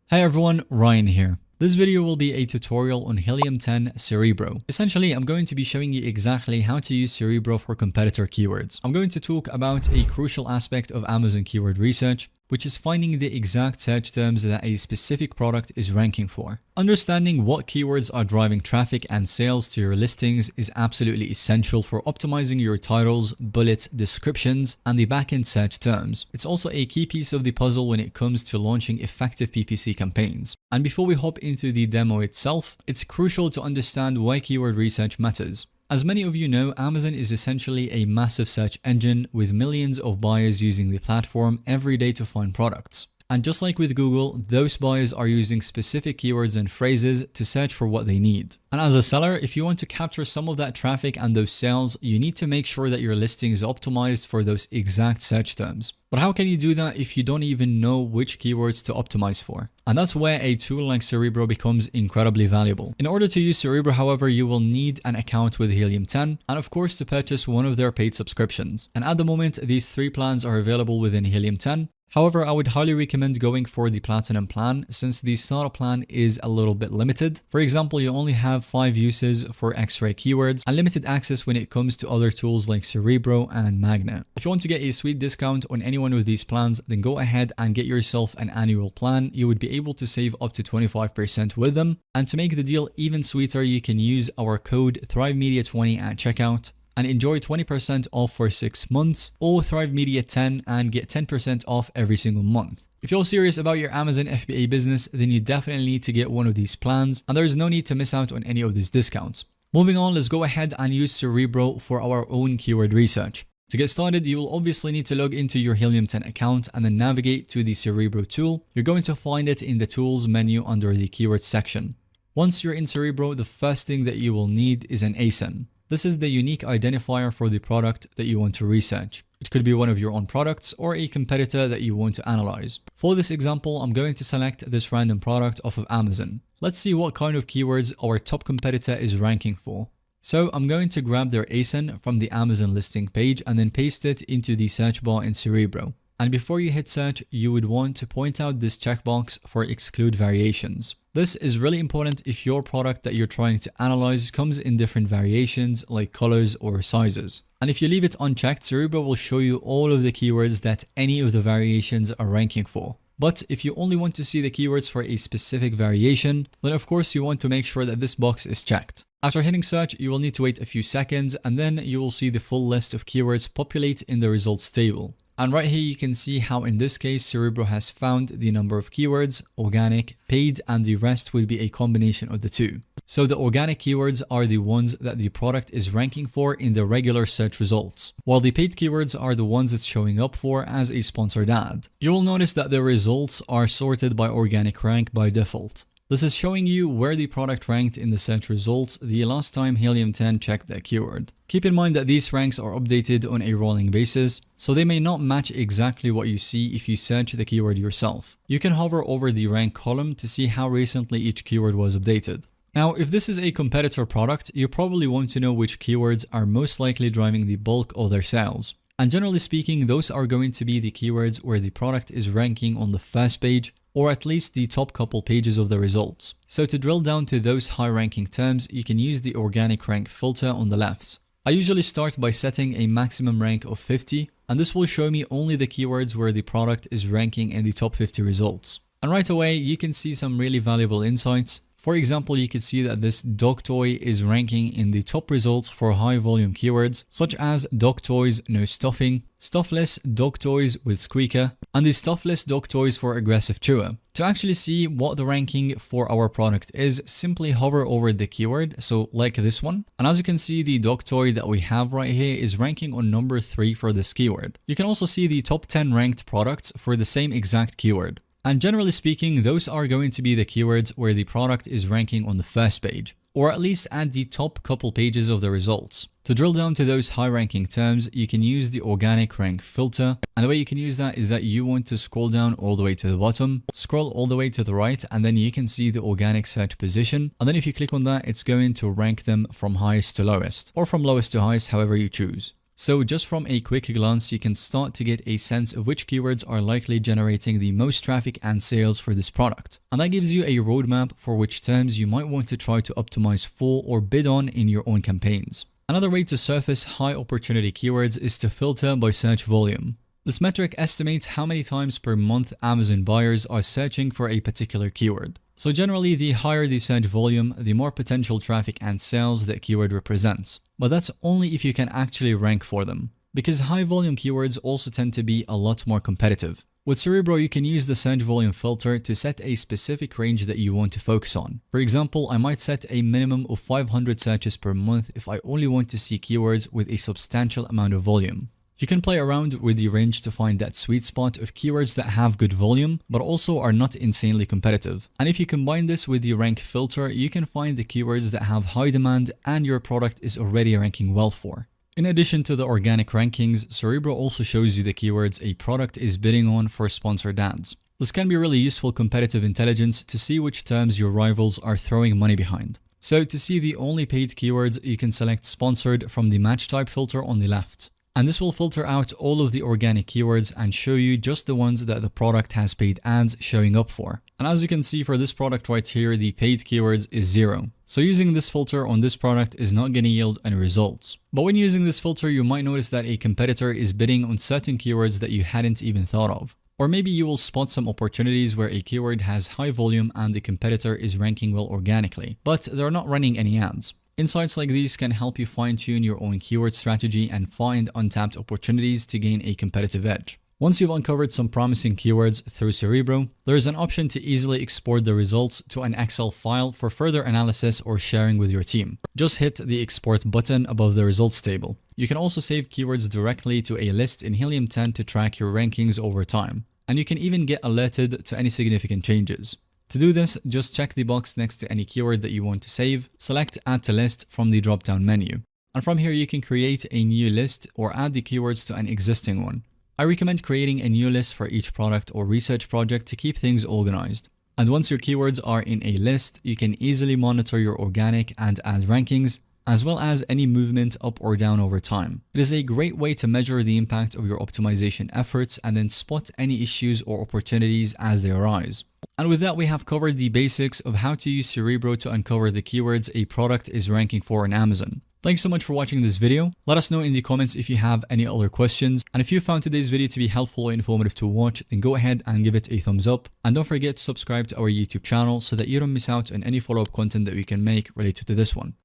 Hi everyone, Ryan here. This video will be a tutorial on Helium 10 Cerebro. Essentially, I'm going to be showing you exactly how to use Cerebro for competitor keywords. I'm going to talk about a crucial aspect of Amazon keyword research, which is finding the exact search terms that a specific product is ranking for. Understanding what keywords are driving traffic and sales to your listings is absolutely essential for optimizing your titles, bullets, descriptions, and the backend search terms. It's also a key piece of the puzzle when it comes to launching effective PPC campaigns. And before we hop into the demo itself, it's crucial to understand why keyword research matters. As many of you know, Amazon is essentially a massive search engine with millions of buyers using the platform every day to find products. And just like with Google, those buyers are using specific keywords and phrases to search for what they need. And as a seller, if you want to capture some of that traffic and those sales, you need to make sure that your listing is optimized for those exact search terms. But how can you do that if you don't even know which keywords to optimize for? And that's where a tool like Cerebro becomes incredibly valuable. In order to use Cerebro, however, you will need an account with Helium 10 and of course to purchase one of their paid subscriptions. And at the moment, these three plans are available within Helium 10. However, I would highly recommend going for the Platinum plan since the starter plan is a little bit limited. For example, you only have 5 uses for X-ray keywords and limited access when it comes to other tools like Cerebro and Magnet. If you want to get a sweet discount on any one of these plans, then go ahead and get yourself an annual plan. You would be able to save up to 25% with them. And to make the deal even sweeter, you can use our code ThriveMedia20 at checkout and enjoy 20% off for 6 months, or Thrive Media 10 and get 10% off every single month. If you're serious about your Amazon FBA business, then you definitely need to get one of these plans, and there is no need to miss out on any of these discounts. Moving on, let's go ahead and use Cerebro for our own keyword research. To get started, you will obviously need to log into your Helium 10 account and then navigate to the Cerebro tool. You're going to find it in the Tools menu under the Keywords section. Once you're in Cerebro, the first thing that you will need is an ASIN. This is the unique identifier for the product that you want to research. It could be one of your own products or a competitor that you want to analyze. For this example, I'm going to select this random product off of Amazon. Let's see what kind of keywords our top competitor is ranking for. So I'm going to grab their ASIN from the Amazon listing page and then paste it into the search bar in Cerebro. And before you hit search, you would want to point out this checkbox for exclude variations. This is really important if your product that you're trying to analyze comes in different variations like colors or sizes. And if you leave it unchecked, Cerebro will show you all of the keywords that any of the variations are ranking for. But if you only want to see the keywords for a specific variation, then of course you want to make sure that this box is checked. After hitting search, you will need to wait a few seconds and then you will see the full list of keywords populate in the results table. And right here you can see how in this case Cerebro has found the number of keywords, organic, paid, and the rest will be a combination of the two. So the organic keywords are the ones that the product is ranking for in the regular search results, while the paid keywords are the ones it's showing up for as a sponsored ad. You will notice that the results are sorted by organic rank by default. This is showing you where the product ranked in the search results the last time Helium 10 checked that keyword. Keep in mind that these ranks are updated on a rolling basis, so they may not match exactly what you see if you search the keyword yourself. You can hover over the rank column to see how recently each keyword was updated. Now, if this is a competitor product, you probably want to know which keywords are most likely driving the bulk of their sales. And generally speaking, those are going to be the keywords where the product is ranking on the first page, or at least the top couple pages of the results. So to drill down to those high ranking terms, you can use the organic rank filter on the left. I usually start by setting a maximum rank of 50, and this will show me only the keywords where the product is ranking in the top 50 results. And right away, you can see some really valuable insights. For example, you can see that this dog toy is ranking in the top results for high volume keywords such as dog toys no stuffing, stuffless dog toys with squeaker, and the stuffless dog toys for aggressive chewer. To actually see what the ranking for our product is, simply hover over the keyword, so like this one. And as you can see, the dog toy that we have right here is ranking on number 3 for this keyword. You can also see the top 10 ranked products for the same exact keyword. And generally speaking, those are going to be the keywords where the product is ranking on the first page, or at least at the top couple pages of the results. To drill down to those high ranking terms, you can use the organic rank filter. And the way you can use that is that you want to scroll down all the way to the bottom, scroll all the way to the right, and then you can see the organic search position. And then if you click on that, it's going to rank them from highest to lowest, or from lowest to highest, however you choose. So just from a quick glance, you can start to get a sense of which keywords are likely generating the most traffic and sales for this product. And that gives you a roadmap for which terms you might want to try to optimize for or bid on in your own campaigns. Another way to surface high opportunity keywords is to filter by search volume. This metric estimates how many times per month Amazon buyers are searching for a particular keyword. So generally, the higher the search volume, the more potential traffic and sales that keyword represents. But that's only if you can actually rank for them, because high volume keywords also tend to be a lot more competitive. With Cerebro, you can use the search volume filter to set a specific range that you want to focus on. For example, I might set a minimum of 500 searches per month if I only want to see keywords with a substantial amount of volume. You can play around with the range to find that sweet spot of keywords that have good volume, but also are not insanely competitive. And if you combine this with the rank filter, you can find the keywords that have high demand and your product is already ranking well for. In addition to the organic rankings, Cerebro also shows you the keywords a product is bidding on for sponsored ads. This can be really useful competitive intelligence to see which terms your rivals are throwing money behind. So to see the only paid keywords, you can select sponsored from the match type filter on the left. And this will filter out all of the organic keywords and show you just the ones that the product has paid ads showing up for. And as you can see for this product right here, the paid keywords is 0. So using this filter on this product is not going to yield any results. But when using this filter, you might notice that a competitor is bidding on certain keywords that you hadn't even thought of. Or maybe you will spot some opportunities where a keyword has high volume and the competitor is ranking well organically, but they're not running any ads. Insights like these can help you fine-tune your own keyword strategy and find untapped opportunities to gain a competitive edge. Once you've uncovered some promising keywords through Cerebro, there is an option to easily export the results to an Excel file for further analysis or sharing with your team. Just hit the export button above the results table. You can also save keywords directly to a list in Helium 10 to track your rankings over time. And you can even get alerted to any significant changes. To do this, just check the box next to any keyword that you want to save, select Add to List from the drop-down menu. And from here, you can create a new list or add the keywords to an existing one. I recommend creating a new list for each product or research project to keep things organized. And once your keywords are in a list, you can easily monitor your organic and ad rankings, as well as any movement up or down over time. It is a great way to measure the impact of your optimization efforts and then spot any issues or opportunities as they arise. And with that, we have covered the basics of how to use Cerebro to uncover the keywords a product is ranking for on Amazon. Thanks so much for watching this video. Let us know in the comments if you have any other questions. And if you found today's video to be helpful or informative to watch, then go ahead and give it a thumbs up. And don't forget to subscribe to our YouTube channel so that you don't miss out on any follow-up content that we can make related to this one.